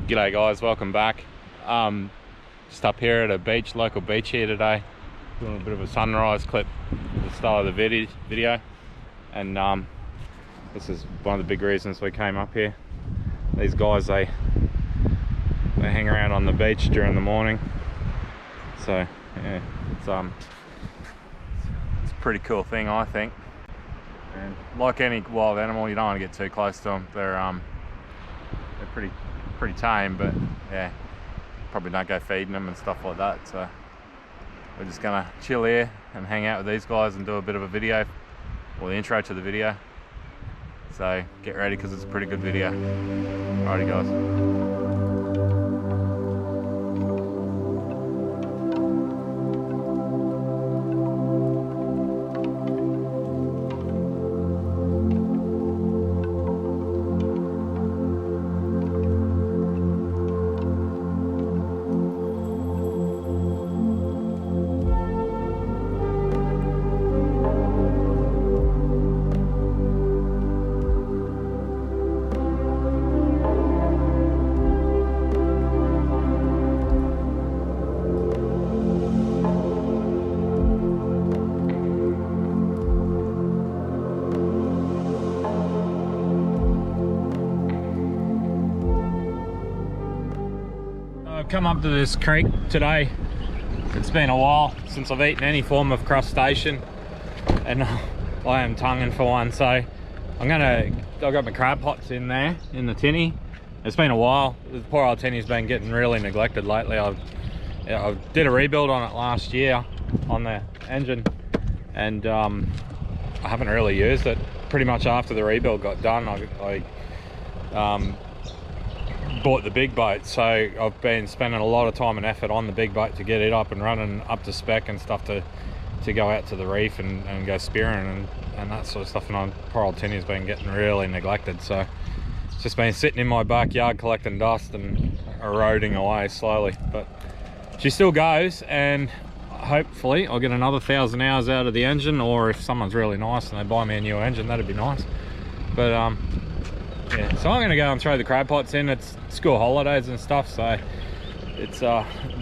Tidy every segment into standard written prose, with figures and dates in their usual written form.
G'day guys, welcome back. Just up here at a local beach here today, doing a bit of a sunrise clip at the start of the video. And this is one of the big reasons we came up here. These guys, they hang around on the beach during the morning. So yeah, it's a pretty cool thing, I think. And like any wild animal, you don't want to get too close to them. They're pretty tame, but yeah, probably don't go feeding them and stuff like that. So we're just gonna chill here and hang out with these guys and do a bit of a video, or the intro to the video. So get ready, because it's a pretty good video. Alrighty guys. I've come up to this creek today. It's been a while since I've eaten any form of crustacean, and I am tonguing for one, so I've got my crab pots in there in the tinny. It's been a while. The poor old tinny's been getting really neglected lately. I did a rebuild on it last year on the engine, and I haven't really used it. Pretty much after the rebuild got done, I bought the big boat, so I've been spending a lot of time and effort on the big boat to get it up and running up to spec and stuff, to go out to the reef and go spearing and that sort of stuff. And poor old Tinny's been getting really neglected, so it's just been sitting in my backyard collecting dust and eroding away slowly. But she still goes, and hopefully I'll get another 1,000 hours out of the engine, or if someone's really nice and they buy me a new engine, that'd be nice. But yeah, so I'm gonna go and throw the crab pots in. It's school holidays and stuff, so it's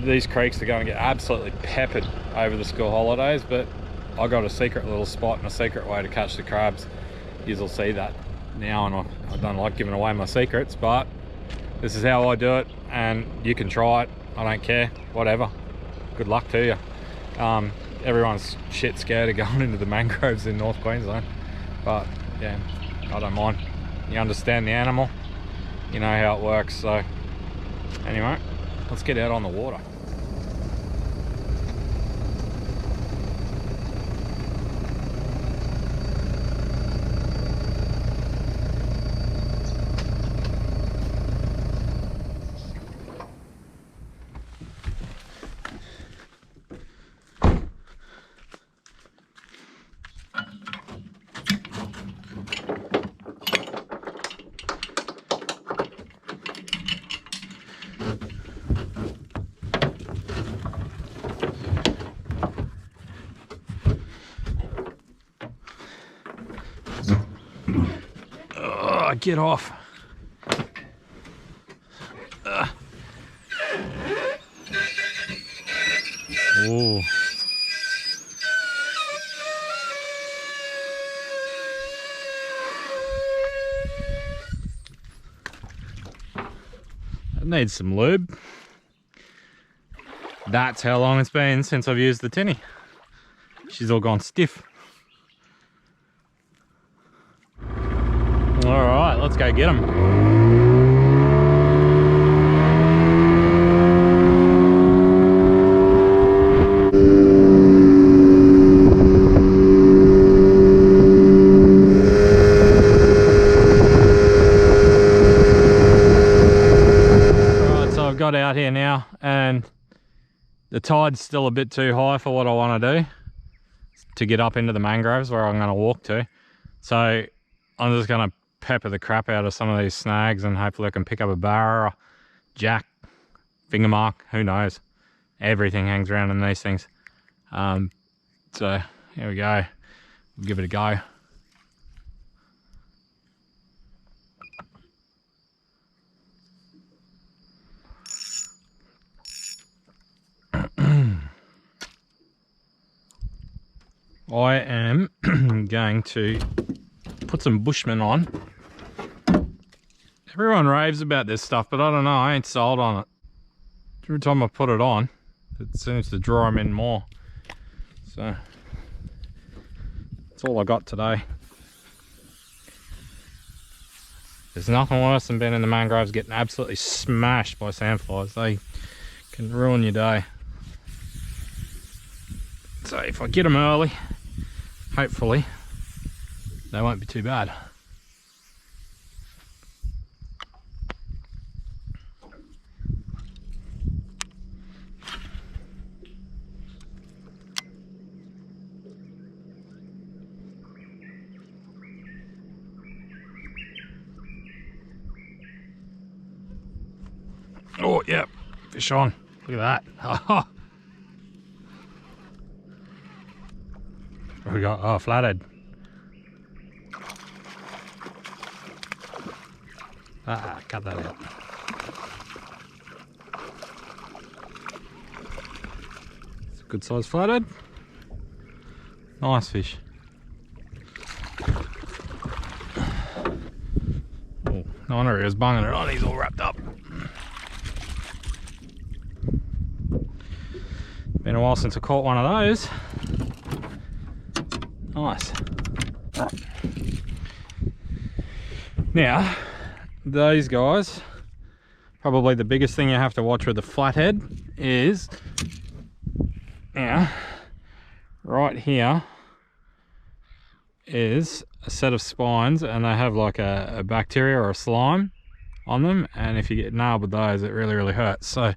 these creeks are going to get absolutely peppered over the school holidays, but I got a secret little spot and a secret way to catch the crabs. You'll see that now, and I don't like giving away my secrets, but this is how I do it, and you can try it. I don't care, whatever. Good luck to you. Everyone's shit scared of going into the mangroves in North Queensland, but yeah, I don't mind. You understand the animal, you know how it works. So anyway, let's get out on the water. Get off. Oh. It needs some lube. That's how long it's been since I've used the tinny. She's all gone stiff. Alright, let's go get them. Alright, so I've got out here now, and the tide's still a bit too high for what I want to do to get up into the mangroves where I'm going to walk to. So I'm just going to pepper the crap out of some of these snags, and hopefully I can pick up a barra, jack, finger mark, who knows. Everything hangs around in these things. So here we go. We'll give it a go. I am going to put some Bushman on. Everyone raves about this stuff, but I don't know, I ain't sold on it. Every time I put it on, it seems to draw them in more. So, that's all I got today. There's nothing worse than being in the mangroves getting absolutely smashed by sandflies. They can ruin your day. So if I get them early, hopefully they won't be too bad. Oh, yeah, fish on. Look at that. What we got? Oh, flathead. Cut that out. It's a good size flathead. Nice fish. Oh, no wonder he was bunging it on. He's all wrapped up. Been a while since I caught one of those. Nice. Now, these guys, probably the biggest thing you have to watch with the flathead is, now, right here is a set of spines, and they have like a bacteria or a slime on them, and if you get nailed with those, it really hurts. So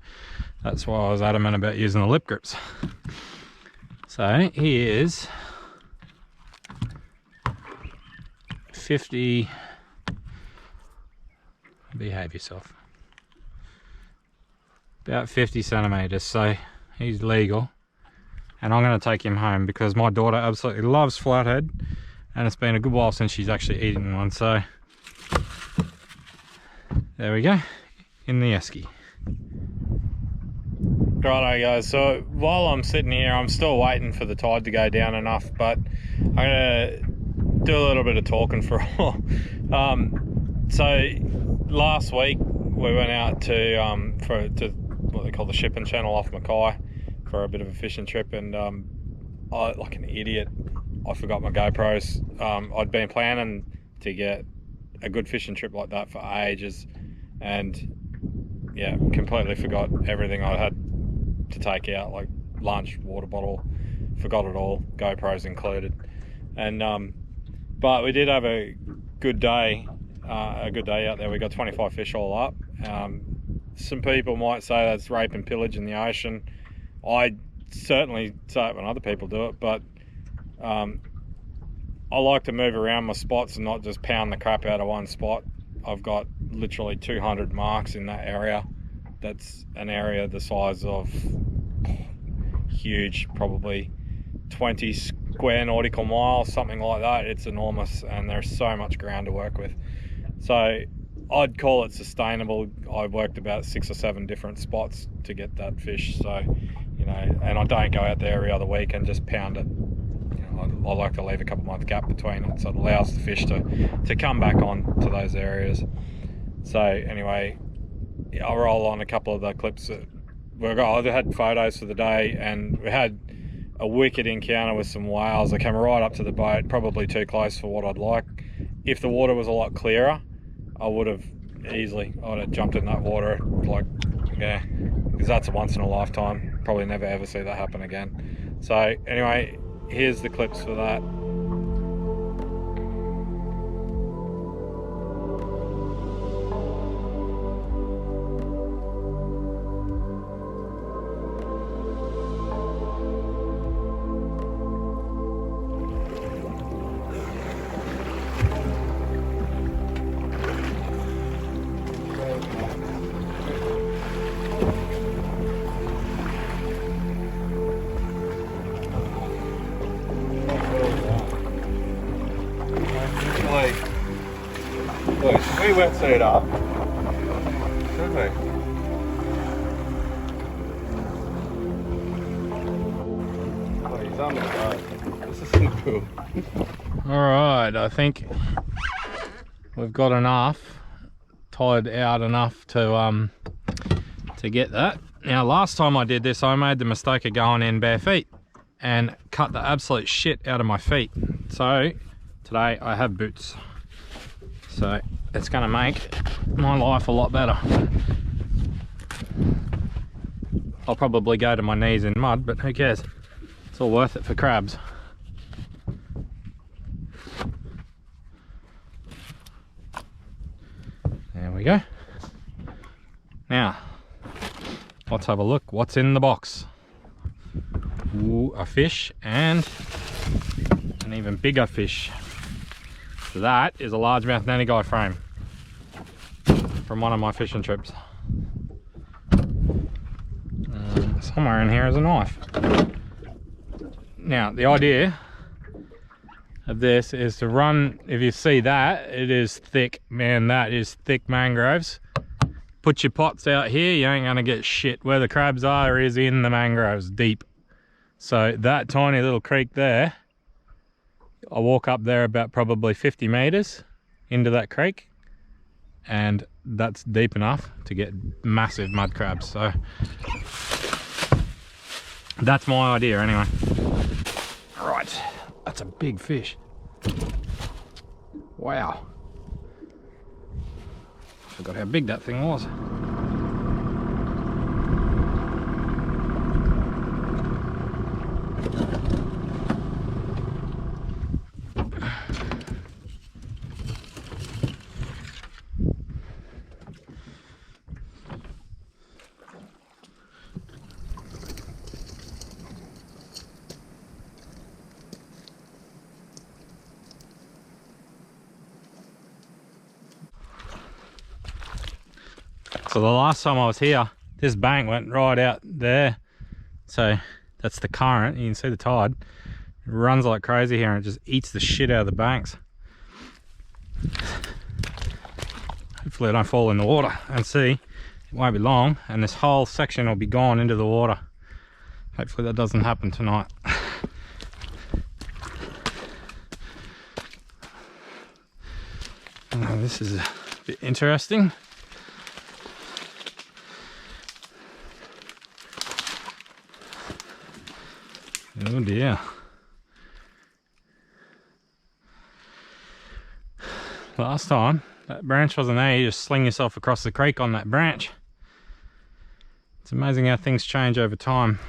that's why I was adamant about using the lip grips. So here's 50, behave yourself, about 50 centimeters. So he's legal, and I'm going to take him home because my daughter absolutely loves flathead, and it's been a good while since she's actually eaten one. So there we go, in the esky. Righto guys, so while I'm sitting here, I'm still waiting for the tide to go down enough, but I'm gonna do a little bit of talking for a while. So last week we went out to what they call the shipping channel off Mackay for a bit of a fishing trip, and I, like an idiot, I forgot my GoPros. I'd been planning to get a good fishing trip like that for ages, and yeah, completely forgot everything I had to take out, like lunch, water bottle, forgot it all, GoPros included. And but we did have a good day out there. We got 25 fish all up. Some people might say that's rape and pillage in the ocean. I certainly say it when other people do it, but I like to move around my spots and not just pound the crap out of one spot. I've got literally 200 marks in that area. That's an area the size of huge, probably 20 square nautical miles, something like that. It's enormous, and there's so much ground to work with. So I'd call it sustainable. I worked about 6 or 7 different spots to get that fish. So, you know, and I don't go out there every other week and just pound it. You know, I like to leave a couple month gap between it, so it allows the fish to come back on to those areas. So anyway, I'll roll on a couple of the clips that I had photos for the day, and we had a wicked encounter with some whales. They came right up to the boat, probably too close for what I'd like. If the water was a lot clearer, I would have I'd have jumped in that water, like, yeah, because that's a once in a lifetime. Probably never ever see that happen again. So anyway, here's the clips for that. Look, we wetsuit it up, should we? Oh, he's on the boat. This Cool. Alright, I think we've got enough, tied out enough to get that. Now last time I did this, I made the mistake of going in bare feet and cut the absolute shit out of my feet. So today I have boots. So it's gonna make my life a lot better. I'll probably go to my knees in mud, but who cares? It's all worth it for crabs. There we go. Now, let's have a look what's in the box. Ooh, a fish and an even bigger fish. So that is a largemouth nanny guy frame from one of my fishing trips. Somewhere in here is a knife. Now the idea of this is to run, if you see that, it is thick, man, that is thick mangroves. Put your pots out here, you ain't gonna get shit. Where the crabs are is in the mangroves, deep. So that tiny little creek there, I walk up there about probably 50 meters into that creek, and that's deep enough to get massive mud crabs. So that's my idea anyway. Right, that's a big fish. Wow. Forgot how big that thing was. So the last time I was here, this bank went right out there. So that's the current, you can see the tide. It runs like crazy here and it just eats the shit out of the banks. Hopefully I don't fall in the water, and see, it won't be long and this whole section will be gone into the water. Hopefully that doesn't happen tonight. This is a bit interesting. Oh dear. Last time, that branch wasn't there, you just sling yourself across the creek on that branch. It's amazing how things change over time.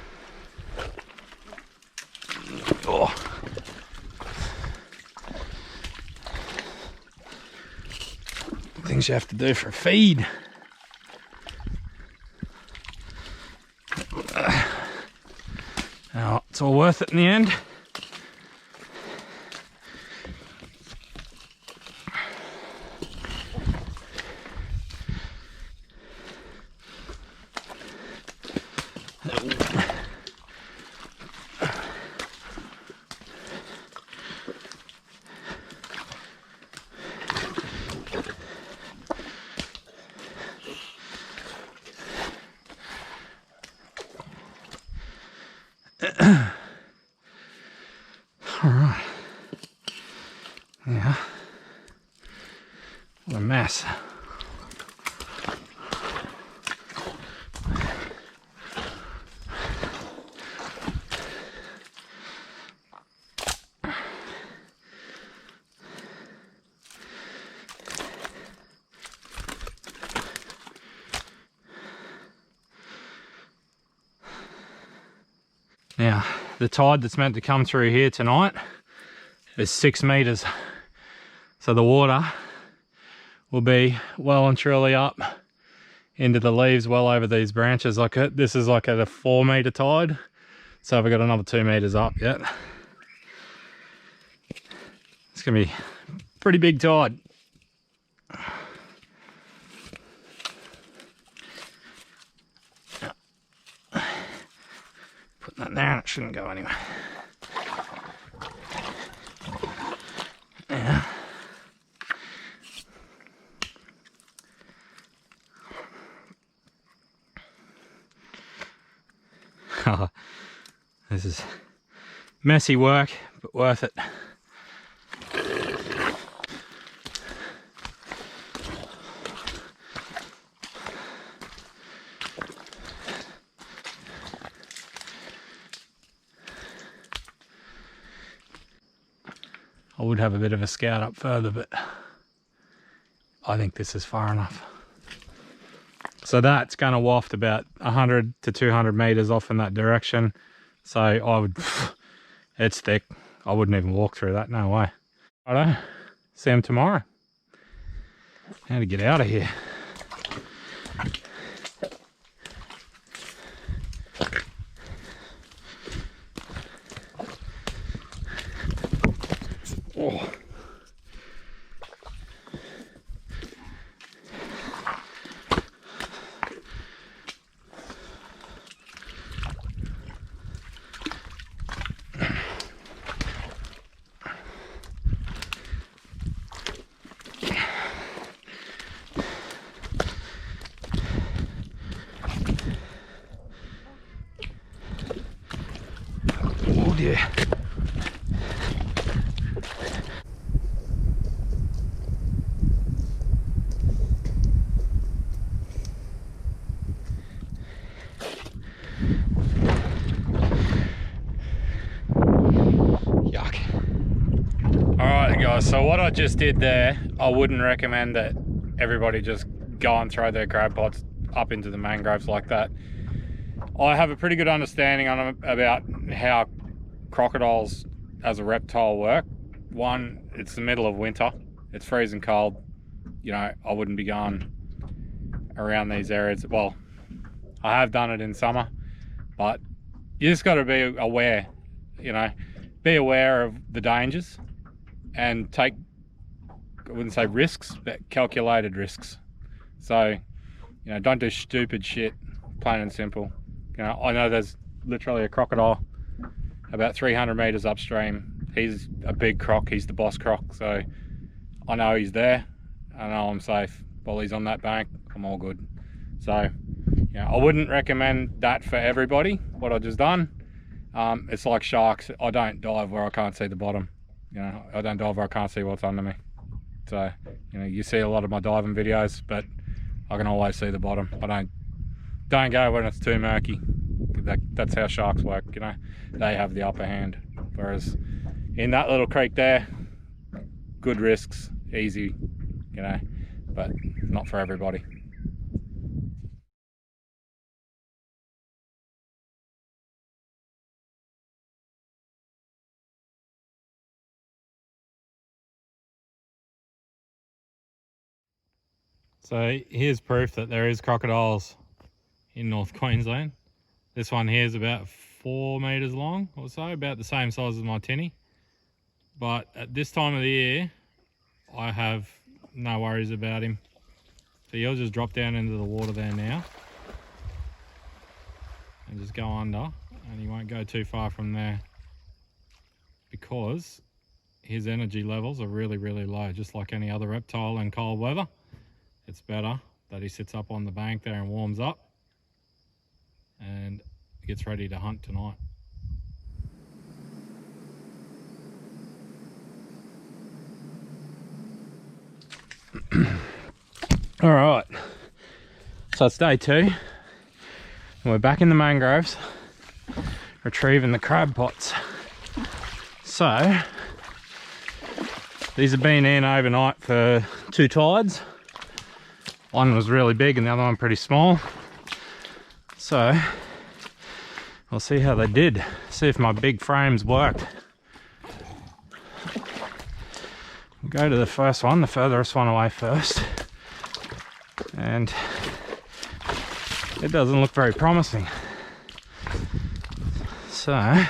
Oh. Things you have to do for a feed. Now, it's all worth it in the end. All right. Yeah. What a mess. Now, the tide that's meant to come through here tonight is 6 meters. So the water will be well and truly up into the leaves, well over these branches. Like this is like at a 4 meter tide. So we've got another 2 meters up yet. It's gonna be pretty big tide. Putting that there and it shouldn't go anywhere. Yeah. This is messy work, but worth it. I would have a bit of a scout up further, but I think this is far enough. So that's going to waft about 100 to 200 meters off in that direction. So I would, it's thick. I wouldn't even walk through that, no way. Righto, see him tomorrow. How to get out of here. Oh. Oh dear. Yuck. Alright guys, so what I just did there, I wouldn't recommend that everybody just go and throw their crab pots up into the mangroves like that. I have a pretty good understanding on about how crocodiles as a reptile work. One, it's the middle of winter, it's freezing cold, you know, I wouldn't be going around these areas. Well, I have done it in summer, but you just got to be aware, you know, be aware of the dangers and take, I wouldn't say risks, but calculated risks. So, you know, don't do stupid shit, plain and simple. You know, I know there's literally a crocodile about 300 meters upstream. He's a big croc, he's the boss croc, so I know he's there. I know I'm safe. While he's on that bank, I'm all good. So, you know, I wouldn't recommend that for everybody, what I just done. It's like sharks. I don't dive where I can't see the bottom. You know, I don't dive where I can't see what's under me. So, you know, you see a lot of my diving videos, but I can always see the bottom. I don't go when it's too murky. That's how sharks work, you know. They have the upper hand. Whereas in that little creek there, good risks, easy, you know, but not for everybody. So here's proof that there is crocodiles in North Queensland. This one here is about 4 meters long or so, about the same size as my tinny. But at this time of the year, I have no worries about him. So he'll just drop down into the water there now and just go under, and he won't go too far from there because his energy levels are really, really low, just like any other reptile in cold weather. It's better that he sits up on the bank there and warms up and gets ready to hunt tonight. All right, so it's day 2 and we're back in the mangroves retrieving the crab pots. So these have been in overnight for 2 tides. One was really big and the other one pretty small. So we'll see how they did, see if my big frames worked. We'll go to the first one, the furthest one away first. And it doesn't look very promising. So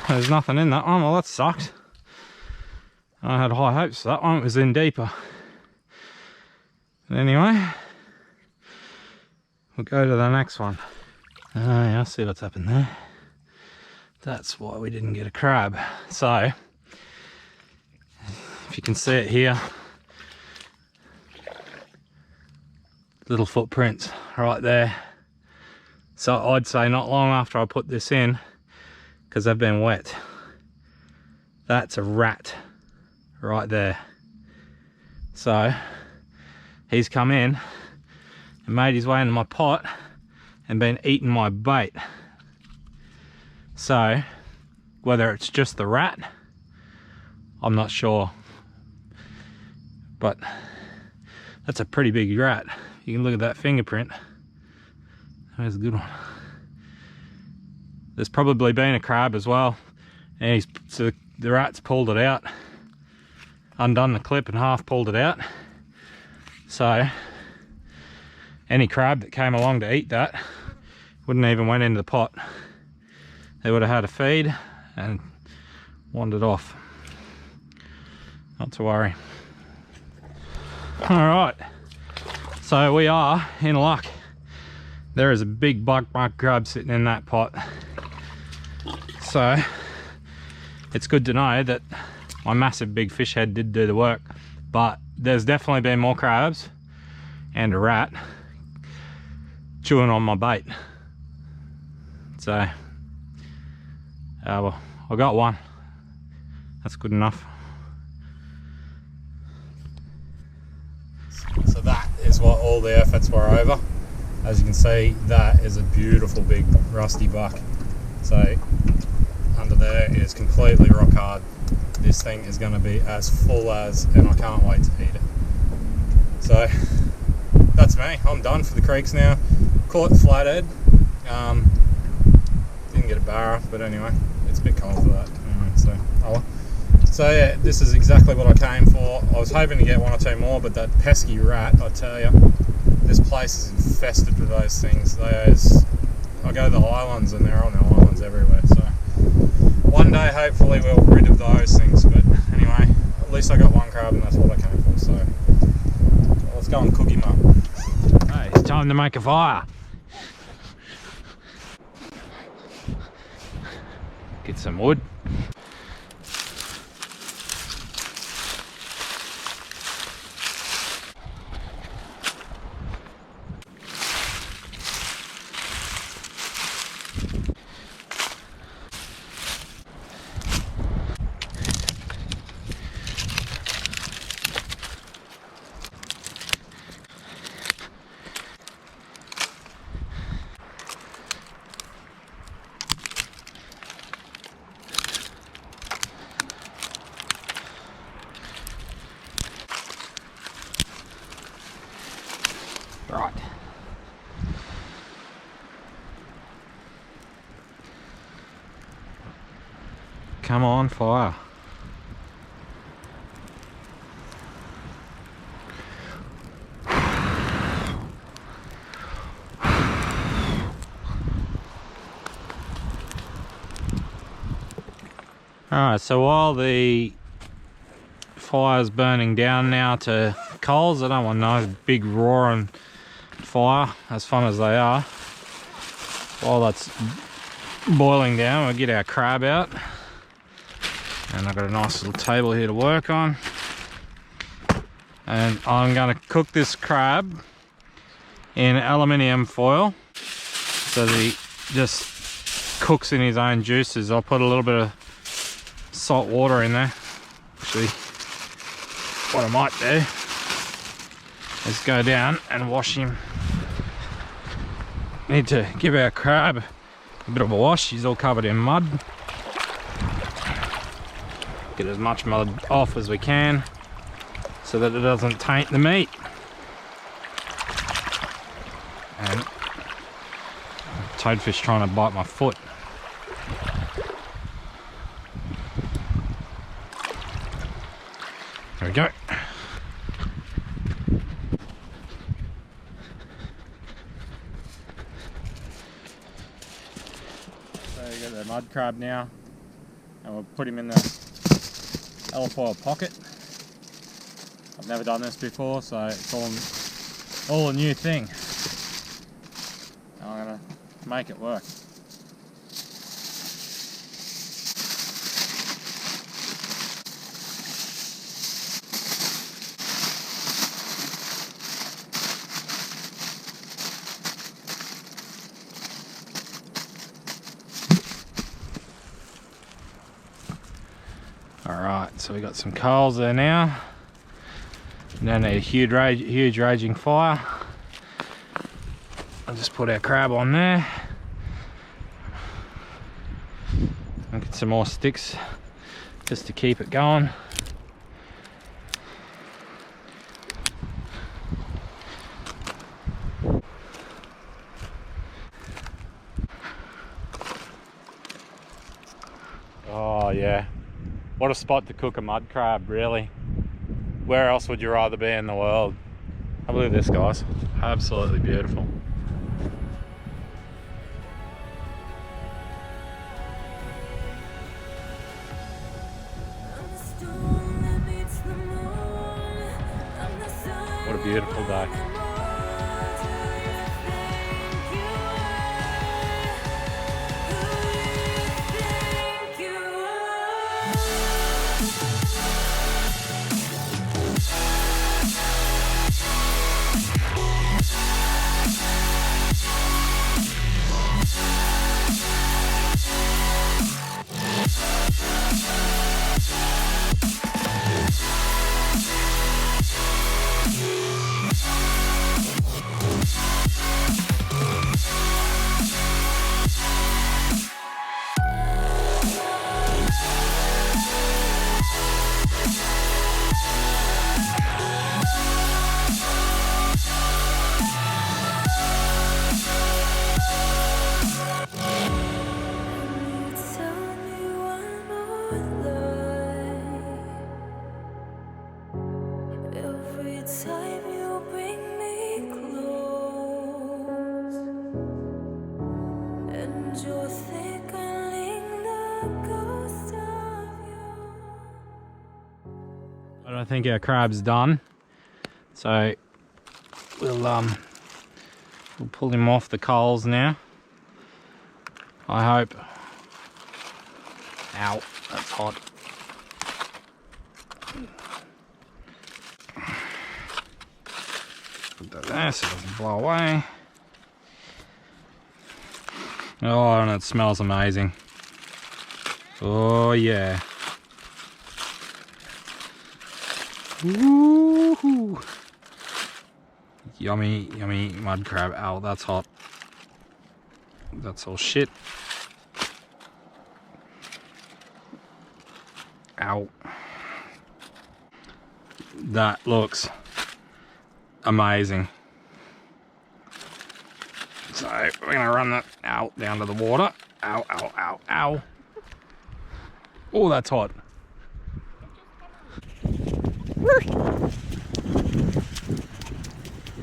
there's nothing in that one. Well, that sucked. I had high hopes for that one. It was in deeper. But anyway, we'll go to the next one. Oh yeah, I see what's happened there. That's why we didn't get a crab. So if you can see it here, little footprints right there. So I'd say not long after I put this in, because they've been wet, That's a rat right there. So he's come in and made his way into my pot and been eating my bait. So whether it's just the rat, I'm not sure, but that's a pretty big rat. You can look at that fingerprint. That's a good one. There's probably been a crab as well, and so the rat's pulled it out, undone the clip and half pulled it out. So any crab that came along to eat that wouldn't even went into the pot. They would have had a feed and wandered off. Not to worry. All right, so we are in luck. There is a big black crab sitting in that pot. So it's good to know that my massive big fish head did do the work, but there's definitely been more crabs and a rat chewing on my bait. So well, I got one. That's good enough. So that is what all the efforts were over. As you can see, that is a beautiful big rusty buck. So under there is completely rock hard. This thing is going to be as full as, and I can't wait to eat it. So that's me. I'm done for the creeks now. Caught flathead. Didn't get a barra, but anyway, it's a bit cold for that. Anyway, so oh well. So yeah, this is exactly what I came for. I was hoping to get one or two more, but that pesky rat, I tell you, this place is infested with those things. I go to the islands and they're on the islands everywhere. So one day, hopefully, we'll rid of those things. But anyway, at least I got one crab, and that's what I came for. So let's go and cook him up. Hey, it's time to make a fire. Get some wood. Right. Come on, fire. Alright, so while the fire's burning down now to coals, I don't want no big roaring fire, as fun as they are. While that's boiling down, we'll get our crab out. And I've got a nice little table here to work on. And I'm going to cook this crab in aluminium foil so that he just cooks in his own juices. I'll put a little bit of salt water in there. Actually, what I might do is go down and wash him. Need to give our crab a bit of a wash. He's all covered in mud. Get as much mud off as we can so that it doesn't taint the meat. And toadfish trying to bite my foot. There we go. So we got the mud crab now, and we'll put him in the alfoil pocket. I've never done this before, so it's all a new thing. I'm gonna make it work. So we got some coals there now. Don't need a huge raging fire. I'll just put our crab on there. I'll get some more sticks just to keep it going. Oh yeah, what a spot to cook a mud crab, really. Where else would you rather be in the world? Have a look at this, guys. Absolutely beautiful. What a beautiful day. I think our crab's done, so we'll pull him off the coals now. I hope. Ow, that's hot. Put that there so it doesn't blow away. Oh, and it smells amazing. Oh yeah. Woohoo! Yummy, yummy mud crab. Ow, that's hot. That's all shit. Ow. That looks amazing. So we're gonna run that out down to the water. Ow, ow, ow, ow. Oh, that's hot.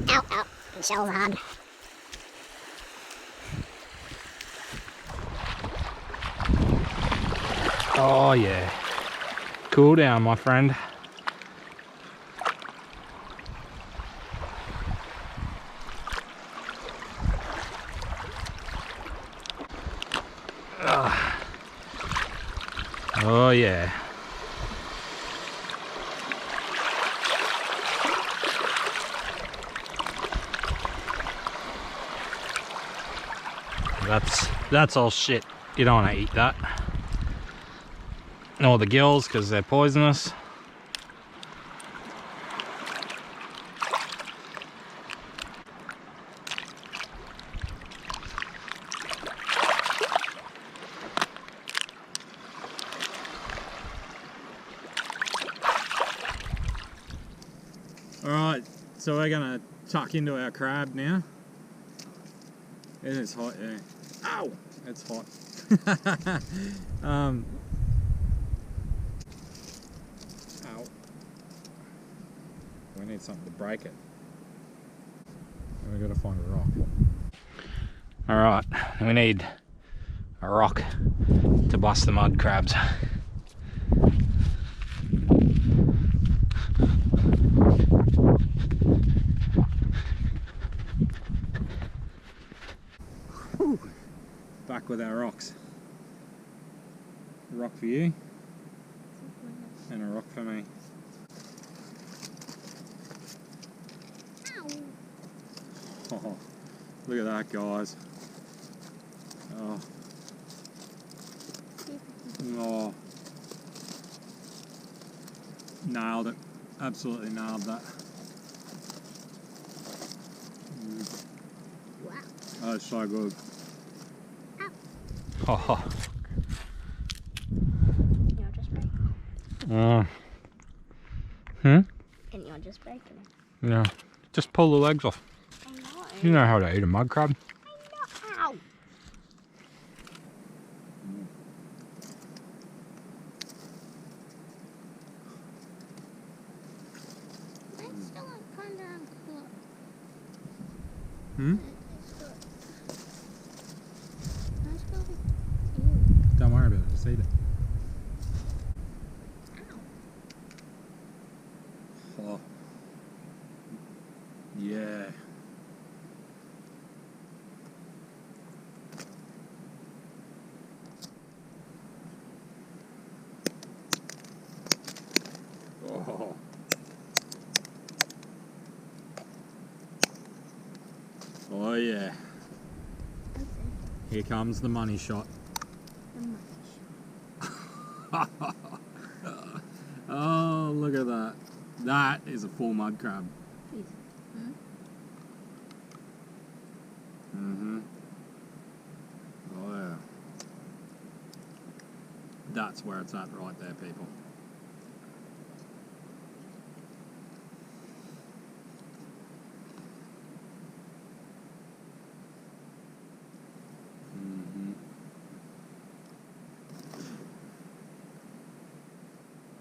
Ow, ow, the shell's hard. Oh yeah. Cool down, my friend. Oh yeah. That's all shit. You don't want to eat that. Nor the gills, because they're poisonous. Alright, so we're gonna tuck into our crab now. It is hot, yeah. Ow! It's hot. Ow. We need something to break it. And we gotta find a rock. Alright, we need a rock to bust the mud crabs. Back with our rocks. A rock for you and a rock for me. Oh, look at that, guys. Oh. Oh. Nailed it. Absolutely nailed that. Wow. That is so good. Ow. Oh. You're just breaking it. And you're just breaking it. Yeah. Just pull the legs off. I know. You know how to eat a mud crab. I know. Ow. Mine's still kind of uncooked. Mine's still... Ew. Don't worry about it, just eat it. Ow. Oh. Yeah. Oh. Oh yeah. Here comes the money shot. Oh, look at that. That is a full mud crab. Mm-hmm. Oh yeah. That's where it's at right there, people. Mm-hmm.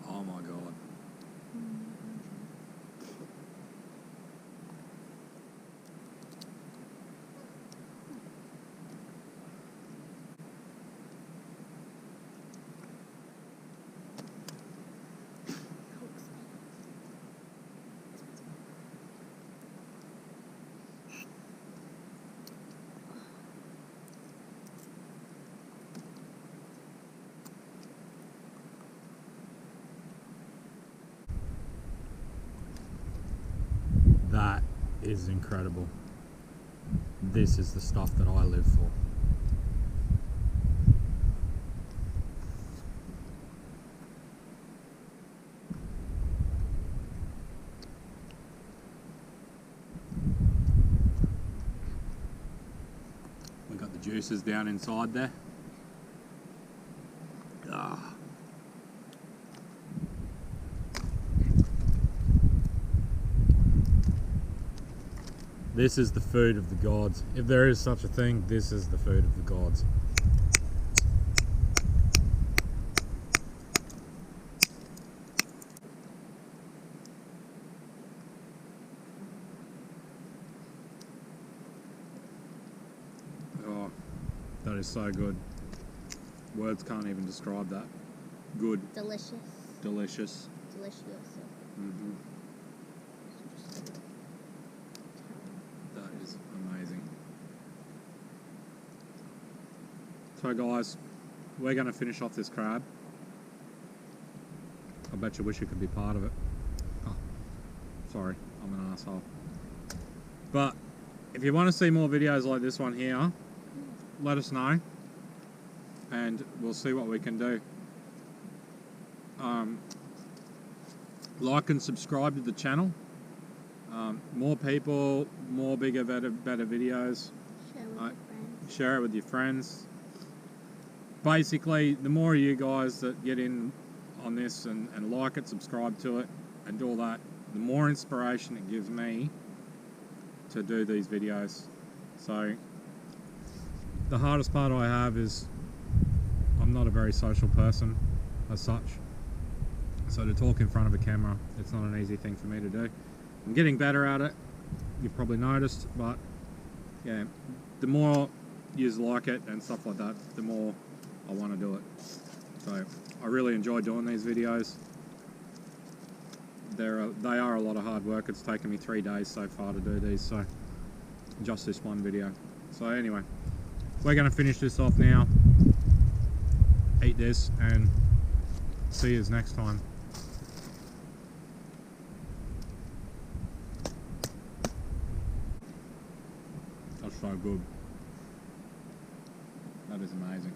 Oh my God. That is incredible. This is the stuff that I live for. We got the juices down inside there. Ah. This is the food of the gods. If there is such a thing, this is the food of the gods. Oh, that is so good. Words can't even describe that. Good. Delicious. Delicious. Delicious. Mm-hmm. That is amazing. So guys, we're going to finish off this crab. I bet you wish you could be part of it. Oh, sorry, I'm an asshole. But if you want to see more videos like this one here, let us know and we'll see what we can do. Like and subscribe to the channel. More people, more bigger, better videos. Share it with your friends. Basically, the more of you guys that get in on this and like it, subscribe to it, and do all that, the more inspiration it gives me to do these videos. So, the hardest part I have is I'm not a very social person as such. So to talk in front of a camera, it's not an easy thing for me to do. I'm getting better at it, you've probably noticed, but yeah, the more you like it and stuff like that, the more I want to do it. So I really enjoy doing these videos. They are a lot of hard work. It's taken me 3 days so far to do these, so just this one video. So anyway, we're going to finish this off now, eat this, and see you next time. That's so good. That is amazing.